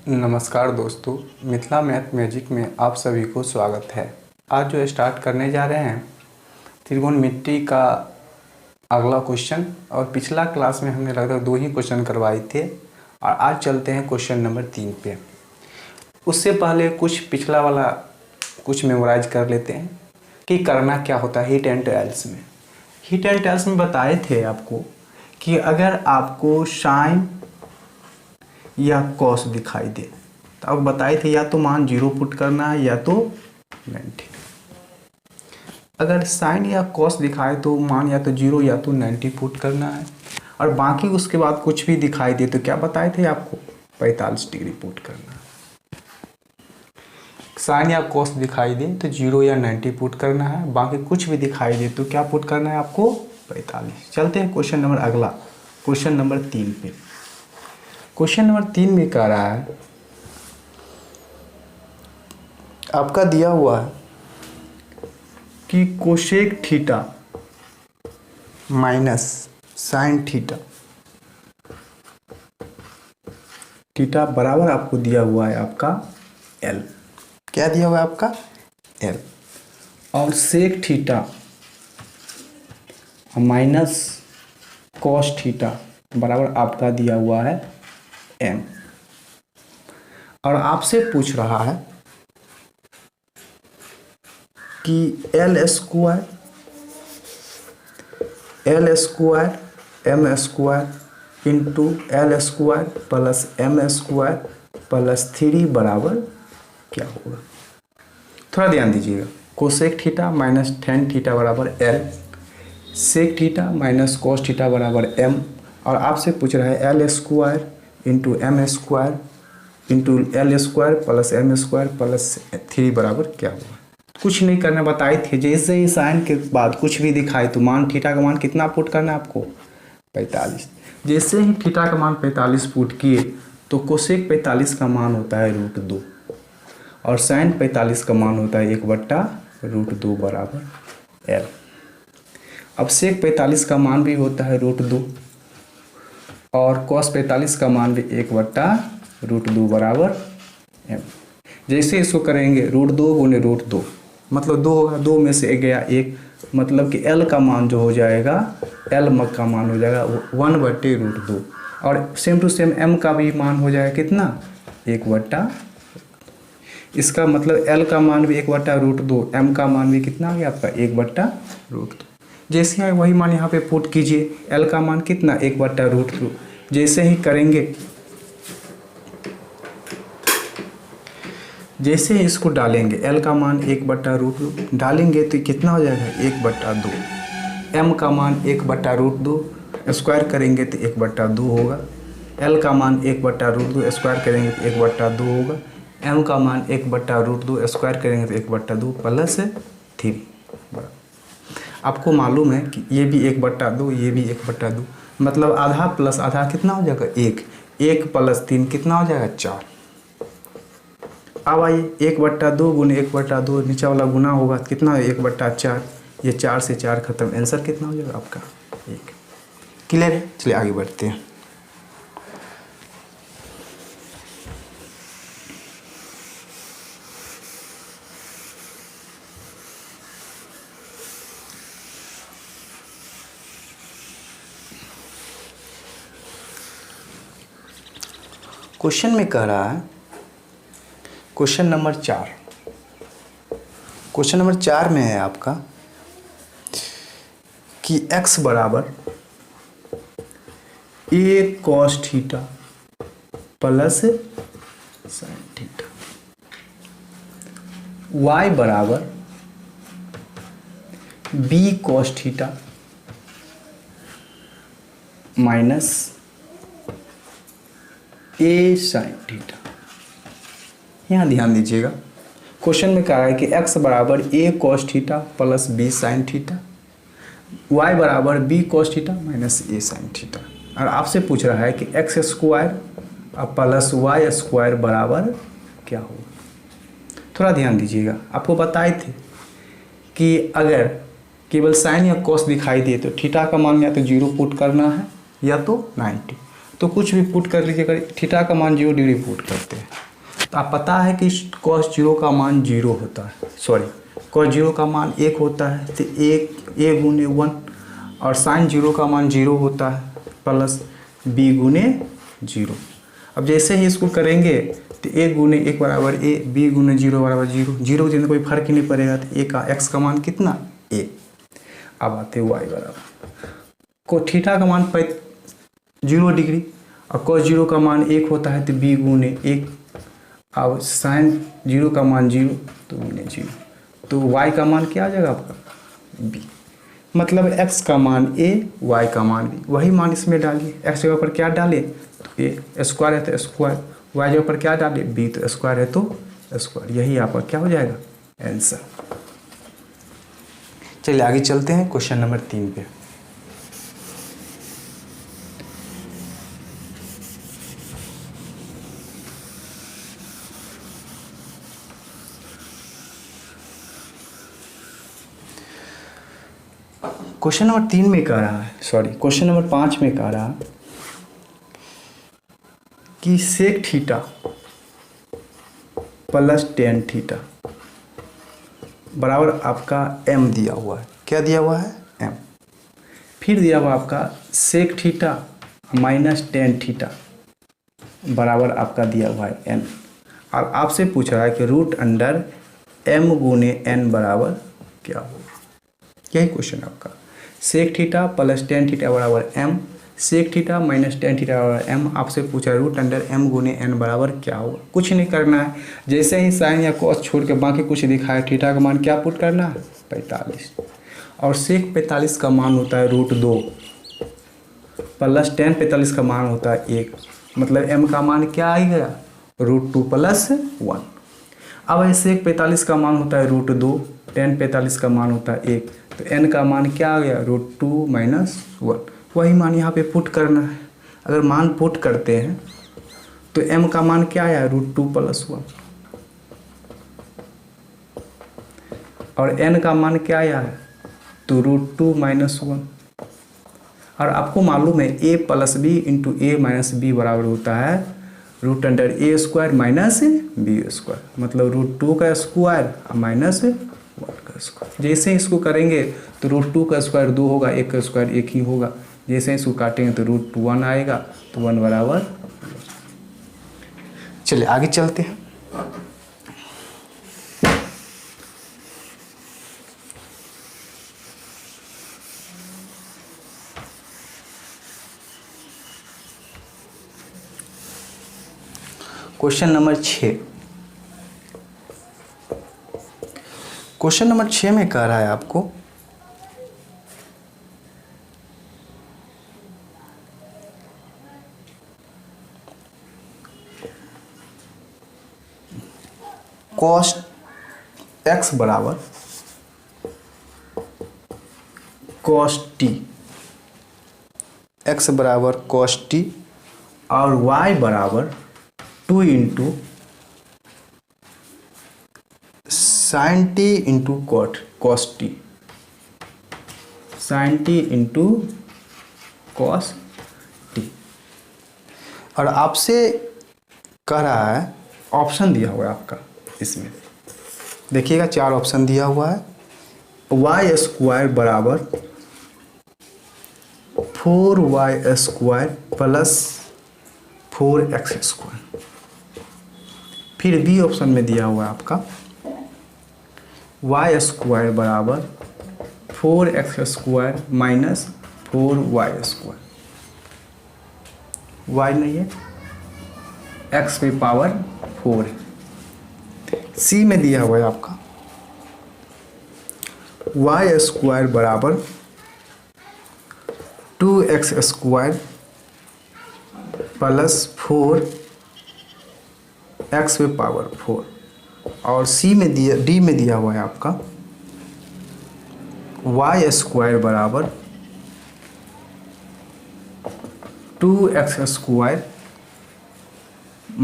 नमस्कार दोस्तों, Mithila math magic में आप सभी को स्वागत है। आज जो स्टार्ट करने जा रहे हैं त्रिकोणमिति का अगला क्वेश्चन, और पिछला क्लास में हमने लगभग 2 ही क्वेश्चन करवाए थे और आज चलते हैं क्वेश्चन नंबर 3 पे। उससे पहले कुछ पिछला वाला कुछ मेमोराइज कर लेते हैं कि करना क्या होता है हीट एंड टेल्स में। हीट एंड टेल्स में बताए थे आपको कि अगर आपको साइन या कॉस दिखाई दे तो अब बताए थे या तो मान 0 पुट करना है या तो 90। अगर साइन या कॉस दिखाए तो मान या तो 0 या तो 90 पुट करना है, और बाकी उसके बाद कुछ भी दिखाई दे तो क्या बताए थे आपको 45 डिग्री पुट करना है। साइन या कॉस दिखाई दे तो 0 या 90 पुट करना है, बाकी कुछ भी दिखाई दे तो क्या पुट करना है आपको 45। चलते हैं क्वेश्चन नंबर अगला, क्वेश्चन नंबर 3 पे। क्वेश्चन नंबर 3 में कह रहा है आपका दिया हुआ है कि cosec theta minus sine theta, theta बराबर आपको दिया हुआ है आपका L। क्या दिया हुआ है आपका L, और sec theta minus cos theta बराबर आपका दिया हुआ है M। और आपसे पूछ रहा है कि L square M square into L square plus M square plus 3 बराबर क्या होगा। थोड़ा ध्यान दीजिएगा। Cosec theta minus tan theta बराबर L, sec theta minus cos theta बराबर M, और आपसे पूछ रहा है L square into M square into L square plus M square plus 3 बराबर क्या होगा। कुछ नहीं करना बताए थे, जैसे ही साइन के बाद कुछ भी दिखाए तो मान थीटा का मान कितना पुट करना है आपको 45। जैसे ही थीटा का मान 45 पुट किए तो कोसेक 45 का मान होता है √2 और साइन 45 का मान होता है 1/√2 बराबर L। अब सेक 45 का मान भी होता है √2 और कॉस 45 का मान भी 1/√2 बराबर M। जैसे इसको करेंगे √2 गुने √2 मतलब 2 होगा, 2 में से गया 1, मतलब कि L का मान जो हो जाएगा L का मान हो जाएगा 1/√2, और सेम टू सेम M का भी मान हो जाएगा कितना 1/। इसका मतलब L का मान भी 1/√2, M का मान भी कितना आ गया आपका 1/√2। जैसे ही वही मान यहाँ पे पुट कीजिए, L का मान कितना 1/√2। जैसे ही करेंगे, जैसे ही इसको डालेंगे L का मान 1/√2 डालेंगे तो कितना हो जाएगा 1/2। M का मान 1/√2 स्क्वायर करेंगे तो 1/2 होगा। L का मान 1/√2 स्क्वायर करेंगे तो 1/2 होगा। M का मान 1/√2 स्क्वायर करेंगे तो 1/2 प्लस 3। आपको मालूम है कि ये भी 1/2, ये भी 1/2, मतलब आधा प्लस आधा कितना हो जाएगा 1, 1 प्लस 3 कितना हो जाएगा 4। अब आइए 1/2 गुने 1/2 नीचे वाला गुना होगा कितना है 1/4, ये 4 से 4 खत्म, आंसर कितना हो जाएगा आपका 1। क्लियर है। चलिए आगे बढ़ते हैं। क्वेश्चन में कह रहा है क्वेश्चन नंबर 4, क्वेश्चन नंबर 4 में है आपका कि x बराबर a cos theta plus sine theta, y बराबर b cos theta minus a sine theta. यहाँ ध्यान दीजिएगा, क्वेश्चन में कहा है कि x बराबर a cos theta plus b sine theta, y बराबर b cos theta minus a sine theta, और आपसे पूछ रहा है कि x square plus y square बराबर क्या होगा। थोड़ा ध्यान दीजिएगा, आपको बताए थे कि अगर केवल साइन या कॉस दिखाई दे तो थीटा का मान या तो 0 पुट करना है या तो 90। तो कुछ भी पुट कर लीजिएगा। थीटा का मान 0 डिग्री पुट करते हैं तो आप पता है कि cos 0 का मान 0 होता है, सॉरी cos 0 का मान 1 होता है, तो 1 a गुने 1, और sin 0 का मान 0 होता है प्लस b गुने 0। अब जैसे ही इसको करेंगे तो a गुने 1 बराबर a, b गुने 0 बराबर 0, 0 के कोई फर्क ही नहीं पड़ेगा, तो a का x का मान कितना a। अब आते y बराबर को थीटा का मान 0 डिग्री और cos 0 का मान 1 होता है, तो b गुने 1, अब sin 0 का मान 0 तो गुने 0, तो y का मान क्या आ जाएगा आपका b। मतलब x का मान a, y का मान b, वही मान इसमें डालिए। x जगह पर क्या डाले तो a, स्क्वायर है तो स्क्वायर, y जगह पर क्या डाले b, तो स्क्वायर है तो स्क्वायर, यही आपका क्या हो जाएगा आंसर। चलिए आगे चलते हैं क्वेश्चन नंबर 3 पे। क्वेश्चन नंबर 3 में कह रहा है, सॉरी क्वेश्चन नंबर 5 में कह रहा है कि sec theta plus tan theta बराबर आपका m दिया हुआ है। क्या दिया हुआ है m। फिर दिया हुआ आपका sec theta minus tan theta बराबर आपका दिया हुआ है n, और आपसे पूछ रहा है कि रूट अंडर m गुने n बराबर क्या होगा। यही क्वेश्चन आपका। Sec theta plus tan theta बराबर m, sec theta minus tan theta बराबर m, आपसे पूछा है रूट अंडर m गुने n बराबर क्या होगा। कुछ नहीं करना है, जैसे ही साइन या कॉस छोड़ के बाकी कुछ दिखा है, थीटा का मान क्या पुट करना है 45, और सेक 45 का मान होता है रूट 2 प्लस टेन 45 का मान होता है 1, मतलब m का मान क्या आएगा रूट 2 प्लस 1। अब सेक 45 का मान होता है रूट 2, टेन 45 का मान होता है 1, तो n का मान क्या आ गया रूट 2 माइनस 1, वही मान यहाँ पे पुट करना है। अगर मान पुट करते हैं तो m का मान क्या आया रूट 2 प्लस 1, और n का मान क्या आया है तो रूट 2 माइनस 1, और आपको मालूम है a plus b into a minus b बराबर होता है root under a square minus b square, मतलब रूट 2 का स्क्वायर माइनस 1 का स्क्वायर। जैसे इसको करेंगे तो रूट 2 का स्क्वायर 2 होगा, 1 का स्क्वायर 1 ही होगा, जैसे इसको काटेंगे तो रूट 1 आएगा, तो 1 बराबर। चलिए आगे चलते हैं। Question number 6। क्वेश्चन नंबर 6 में कह रहा है आपको cos x बराबर cos t, x बराबर cos t और y बराबर 2 into sin t into cos t, sin t into cos t, और आपसे कह रहा है ऑप्शन दिया हुआ है आपका, इसमें देखिएगा 4 ऑप्शन दिया हुआ है। वाई स्क्वायर बराबर 4y square plus 4x square, फिर बी ऑप्शन में दिया हुआ है आपका y स्क्वायर बराबर 4x square minus 4y square, y नहीं है x पे पावर 4 है। सी में दिया हुआ है आपका y स्क्वायर बराबर 2x स्क्वायर प्लस 4x पे पावर 4, और सी में दिया डी में दिया हुआ है आपका y स्क्वायर बराबर 2x स्क्वायर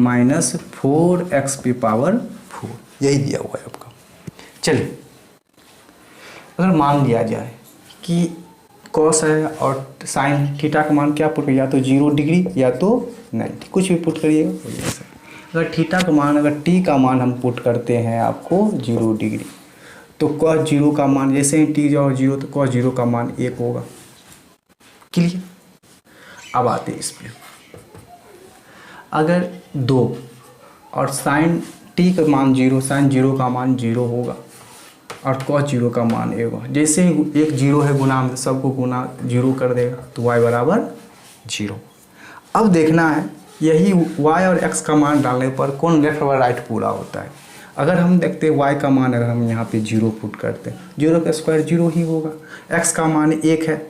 माइनस 4x पे पावर 4, यही दिया हुआ है आपका। चलिए अगर मान लिया जाए कि कॉस है और साइन थीटा का मान क्या पुट करिए, या तो 0 डिग्री या तो 90, कुछ भी पुट करिएगा हो जाएगा। अगर थीटा का मान, अगर टी का मान हम पुट करते हैं आपको 0 डिग्री, तो कॉस 0 का मान, जैसे ही टी जाओ 0 तो कॉस 0 का मान 1 होगा। क्लियर। अब आते हैं इस पे, अगर 2 और साइन टी का मान 0, साइन 0 का मान 0 होगा और कॉस 0 का मान 1 होगा। जैसे ही एक 0 है गुना में, सबको गुना 0 कर देगा तो y बराबर 0। अब देखना है यही y और x का मान डालने पर कौन लेफ्ट और राइट पूरा होता है। अगर हम देखते हैं y का मान, अगर हम यहाँ पे 0 पुट करते हैं, 0 का स्क्वायर 0 ही होगा। x का मान 1 है,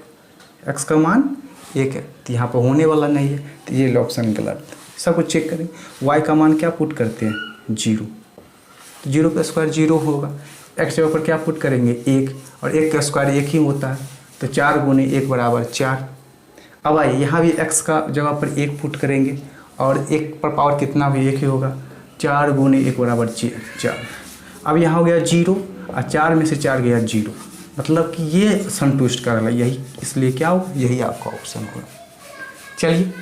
x का मान 1 है तो यहाँ पर होने वाला नहीं है, तो ये ऑप्शन गलत। सब कुछ चेक करें, y का मान क्या पुट करते हैं 0, तो 0 का स्क्वायर 0 होगा। x जगह पर क्या पुट करेंगे 1, और 1 का स्क्वायर 1 ही होता है, तो 4 गुने 1 बराबर 4। अब आइए यहाँ भी x का जगह पर 1 पुट करेंगे और 1 पर पावर कितना भी 1 ही होगा, 4 गुने 1 बराबर 4। अब यहाँ हो गया 0 और 4 में से 4 गया 0, मतलब कि ये संतुष्ट कर रहा है यही, इसलिए क्या होगा, यही आपका ऑप्शन होगा। चलिए,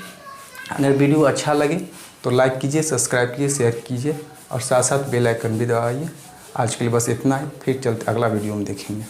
अगर वीडियो अच्छा लगे तो लाइक कीजिए, सब्सक्राइब कीजिए, शेयर कीजिए और साथ साथ बेल आइकन भी दबाइए। आज के लिए बस इतना ही, फिर चलते अगला वीडियो में देखेंगे।